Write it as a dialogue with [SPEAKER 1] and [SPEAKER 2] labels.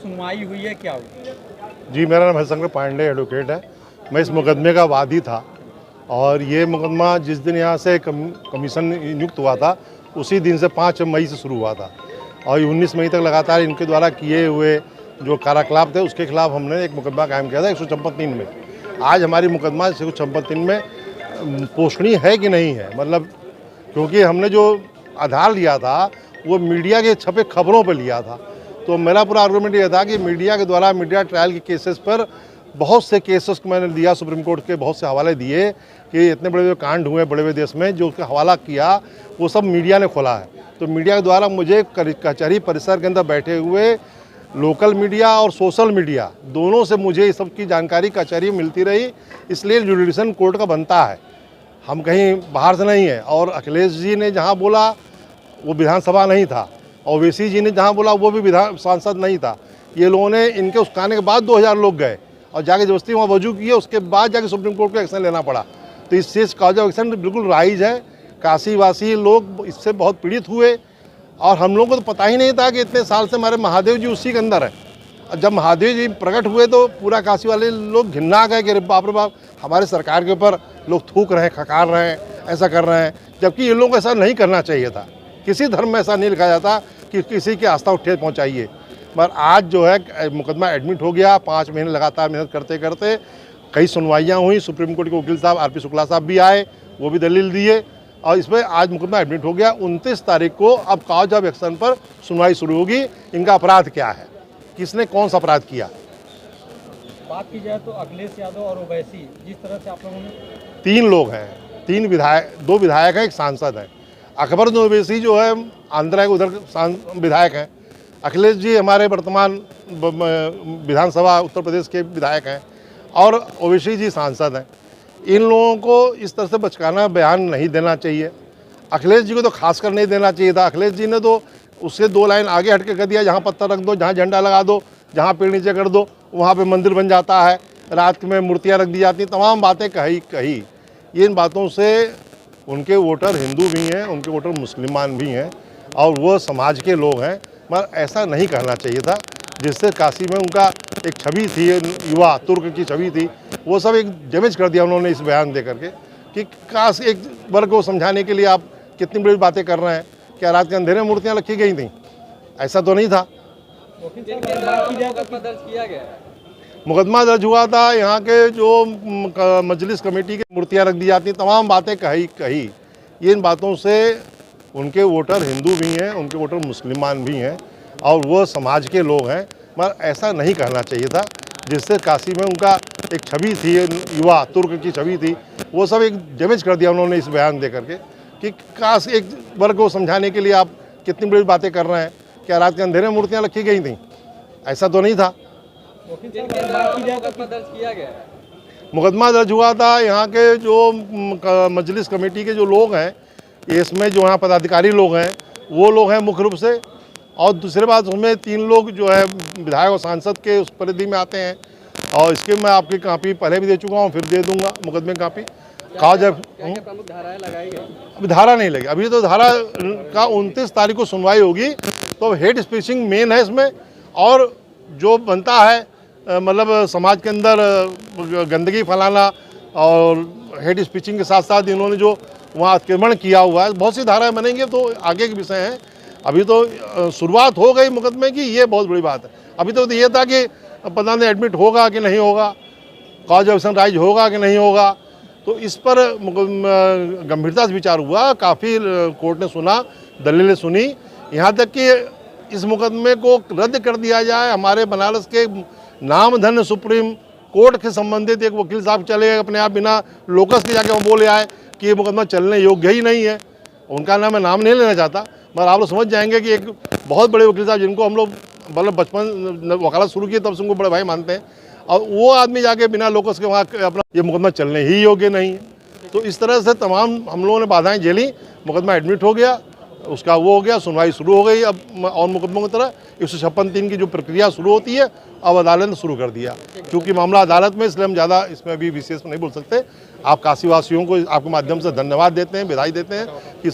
[SPEAKER 1] सुनवाई हुई है, क्या हुई?
[SPEAKER 2] जी, मेरा नाम हरिशंकर पांडे एडवोकेट है। मैं इस मुकदमे का वादी था और ये मुकदमा जिस दिन यहाँ से कमीशन नियुक्त हुआ था उसी दिन से 5 मई से शुरू हुआ था और 19 मई तक लगातार इनके द्वारा किए हुए जो कार्यकलाप थे उसके खिलाफ हमने एक मुकदमा कायम किया था 156(3) में। आज हमारी मुकदमा 156(3) में पोषणीय है कि नहीं है, मतलब क्योंकि हमने जो आधार लिया था वो मीडिया के छपे खबरों पर लिया था। तो मेरा पूरा आर्गूमेंट ये था कि मीडिया के द्वारा मीडिया ट्रायल के केसेस पर बहुत से केसेस को मैंने दिया, सुप्रीम कोर्ट के बहुत से हवाले दिए कि इतने बड़े जो कांड हुए बड़े बड़े देश में जो उसका हवाला किया वो सब मीडिया ने खोला है। तो मीडिया के द्वारा मुझे कचहरी परिसर के अंदर बैठे हुए लोकल मीडिया और सोशल मीडिया दोनों से मुझे इस सब की जानकारी कचहरी में मिलती रही, इसलिए जुडिशन कोर्ट का बनता है, हम कहीं बाहर से नहीं है। और अखिलेश जी ने जहाँ बोला वो विधानसभा नहीं था, और ओवैसी जी ने जहाँ बोला वो भी विधान सांसद नहीं था। ये लोगों ने इनके उसकाने के बाद 2000 लोग गए और जाके जबरदस्ती वहाँ वजू किए, उसके बाद जाके सुप्रीम कोर्ट को एक्शन लेना पड़ा। तो इस चीज़ का जो एक्शन बिल्कुल राइज है। काशीवासी लोग इससे बहुत पीड़ित हुए और हम लोगों को तो पता ही नहीं था कि इतने साल से हमारे महादेव जी उसी के अंदर है। और जब महादेव जी प्रकट हुए तो पूरा काशी वाले लोग घिन्ना गए कि बाप रे बाप, हमारे सरकार के ऊपर लोग थूक रहे हैं, खकार रहे हैं, ऐसा कर रहे हैं, जबकि ये लोग को ऐसा नहीं करना चाहिए था। किसी धर्म में ऐसा नहीं लिखा जाता कि किसी की आस्था ठेस पहुंचाइए। पर आज जो है मुकदमा एडमिट हो गया, 5 महीने लगातार मेहनत करते करते कई सुनवाइयाँ हुई। सुप्रीम कोर्ट के वकील साहब आर पी शुक्ला साहब भी आए, वो भी दलील दिए और इसमें आज मुकदमा एडमिट हो गया। 29 तारीख को अब कॉज ऑफ एक्शन पर सुनवाई शुरू होगी। इनका अपराध क्या है, किसने कौन सा अपराध किया।
[SPEAKER 1] बात की जाए तो अखिलेश यादव और ओवैसी, जिस तरह से आप लोगों ने
[SPEAKER 2] 3 लोग हैं, 3 विधायक, 2 विधायक हैं, 1 सांसद है। अकबर ओवैसी जो है आंध्रा के उधर विधायक हैं। अखिलेश जी हमारे वर्तमान विधानसभा उत्तर प्रदेश के विधायक हैं और ओवैसी जी सांसद हैं। इन लोगों को इस तरह से बचकाना बयान नहीं देना चाहिए। अखिलेश जी को तो खासकर नहीं देना चाहिए था। अखिलेश जी ने तो उससे 2 लाइन आगे हट के कर दिया, जहाँ पत्थर रख दो, जहाँ झंडा लगा दो, जहाँ पेड़ नीचे कर दो, वहाँ पे मंदिर बन जाता है, रात में मूर्तियाँ रख दी जाती, तमाम बातें कही। इन बातों से उनके वोटर हिंदू भी हैं, उनके वोटर मुसलमान भी हैं और वो समाज के लोग हैं। मगर ऐसा नहीं करना चाहिए था, जिससे काशी में उनका एक छवि थी, युवा तुर्क की छवि थी, वो सब एक डैमेज कर दिया उन्होंने इस बयान दे करके कि काश एक वर्ग को समझाने के लिए आप कितनी बड़ी बातें कर रहे हैं। क्या रात के अंधेरे में मूर्तियाँ रखी गई थी? ऐसा तो नहीं था। मुकदमा दर्ज हुआ था, यहाँ के जो मजलिस कमेटी की मूर्तियाँ रख दी जाती, तमाम बातें कही। इन बातों से उनके वोटर हिंदू भी हैं, उनके वोटर मुसलमान भी हैं और वो समाज के लोग हैं। मगर ऐसा नहीं करना चाहिए था, जिससे काशी में उनका एक छवि थी, युवा तुर्क की छवि थी, वो सब एक डैमेज कर दिया उन्होंने इस बयान दे करके कि काश एक वर्ग को समझाने के लिए आप कितनी बड़ी बातें कर रहे हैं। क्या रात के अंधेरे में मूर्तियाँ रखी गई थी? ऐसा तो नहीं था। मुकदमा दर्ज हुआ था, यहाँ के जो मजलिस कमेटी के जो लोग हैं, इसमें जो यहाँ पदाधिकारी लोग हैं वो लोग हैं मुख्य रूप से, और दूसरे बात उसमें 3 लोग जो है विधायक और सांसद के उस परिधि में आते हैं। और इसके मैं आपकी कापी पहले भी दे चुका हूँ, फिर दे दूंगा मुकदमे की कापी। काज प्रमुख धाराएं लगाई गई? अभी धारा नहीं लगी, अभी तो धारा का 29 तारीख को सुनवाई होगी। तो हेट स्पीचिंग मेन है इसमें, और जो बनता है मतलब समाज के अंदर गंदगी फैलाना और हेट स्पीचिंग के साथ साथ इन्होंने जो वहाँ अतिक्रमण किया हुआ है, बहुत सी धाराएं बनेंगे तो आगे के विषय हैं। अभी तो शुरुआत हो गई मुकदमे की, ये बहुत बड़ी बात है। अभी तो ये था कि पता नहीं एडमिट होगा कि नहीं होगा, कॉज ऑफ एक्शन राइज होगा कि नहीं होगा। तो इस पर गंभीरता से विचार हुआ, काफ़ी कोर्ट ने सुना, दलीलें सुनी, यहाँ तक कि इस मुकदमे को रद्द कर दिया जाए। हमारे बनारस के नामधन्य सुप्रीम कोर्ट के संबंधित एक वकील साहब चले गए अपने आप, बिना लोकस के जाके वो बोले आए कि ये मुकदमा चलने योग्य ही नहीं है। उनका नाम मैं नाम नहीं लेना चाहता, मगर आप लोग समझ जाएंगे कि एक बहुत बड़े वकील साहब जिनको हम लोग मतलब बचपन वकालत शुरू किए तब से उनको बड़े भाई मानते हैं, और वो आदमी जाके बिना लोकस के वहाँ अपना ये मुकदमा चलने ही योग्य नहीं है। तो इस तरह से तमाम हम लोगों ने बाधाएं झेली, मुकदमा एडमिट हो गया, उसका वो हो गया, सुनवाई शुरू हो गई। अब और मुकदमों की तरह 156(3) की जो प्रक्रिया शुरू होती है अब अदालत ने शुरू कर दिया। क्योंकि मामला अदालत में, इसलिए हम ज़्यादा इसमें अभी विशेष नहीं बोल सकते। आप काशीवासियों को आपके माध्यम से धन्यवाद देते हैं, बधाई देते हैं कि